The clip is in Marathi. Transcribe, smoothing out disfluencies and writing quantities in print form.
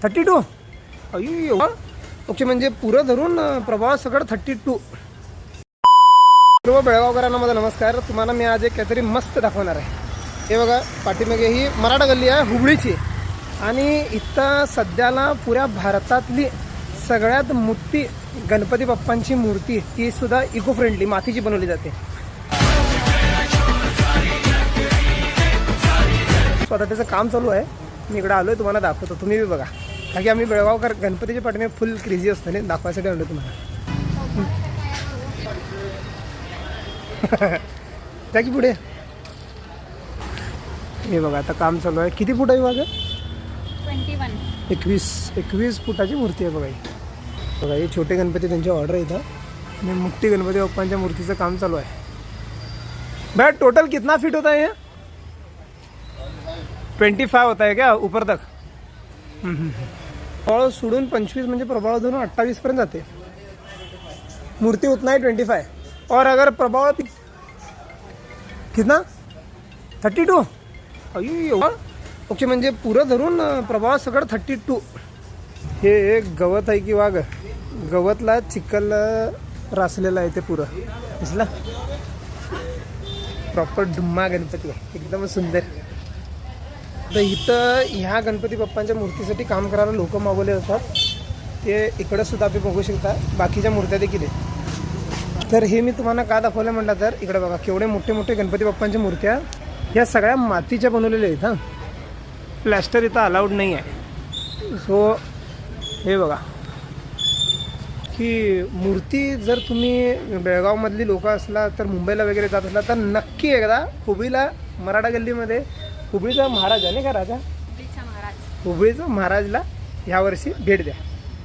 32 अय्यो ओके, म्हणजे पुरं धरून प्रभाव सगळं 32. सर्व बेळगावकरांना माझा नमस्कार. तुम्हाला मी आज एक काहीतरी मस्त दाखवणार आहे. हे बघा पाठीमागे ही मराठा गल्ली आहे हुबळीची, आणि इथं सध्याला पुऱ्या भारतातली सगळ्यात मोठी गणपती बाप्पांची मूर्ती, ती सुद्धा इको फ्रेंडली मातीची बनवली जाते. स्वतः त्याचं काम चालू आहे. मी इकडे आलोय, तुम्हाला दाखवतो, तुम्ही बी बघा. कारण की आम्ही बेळगावकर गणपतीच्या पाठीमागे फुल क्रेझी असतो ना, दाखवायसाठी आणलो तुम्हाला. त्या की पुढे हे बघा, आता काम चालू आहे. किती फूट आहे बघा? 21 फुटाची मूर्ती आहे बघा ही. बघा हे छोटे गणपती त्यांची ऑर्डर आहे इथं, आणि मोठी गणपती बाप्पांच्या मूर्तीचं काम चालू आहे. भैया टोटल कितना फीट होता है ये? 25 होता है क्या ऊपर तक? प्रभाव सोडून 25 म्हणजे प्रभाव धरून 28 पर्यंत जाते मूर्ती. उतना है 25. और अगर प्रभाव कितना 32 अय्यो ओके, म्हणजे पुरं धरून प्रभाव सगळं 32. हे एक गवत आहे की वाघ, गवतला चिखल रासलेलं आहे ते पुरं, दिसला? प्रॉपर डुम्मा गणपती आहे, एकदम सुंदर. तर इथं ह्या गणपती बाप्पांच्या मूर्तीसाठी काम करायला लोक मागवले जातात. ते इकडं सुद्धा आपण बघू शकता, बाकीच्या मूर्त्या देखील आहेत. तर हे मी तुम्हाला का दाखवलं म्हटलं तर, इकडे बघा केवढे मोठे मोठे गणपती बाप्पांच्या मूर्त्या, ह्या सगळ्या मातीच्या बनवलेल्या आहेत. हां, प्लॅस्टर इथं अलाउड नाही आहे. सो हे बघा की मूर्ती जर तुम्ही बेळगावमधली लोक असला तर, मुंबईला वगैरे जात असला तर नक्की एकदा हुबळीला मराठा गल्लीमध्ये हुबळीचा महाराज आहे नाही का, राजा हुबळीचा महाराजला यावर्षी भेट द्या.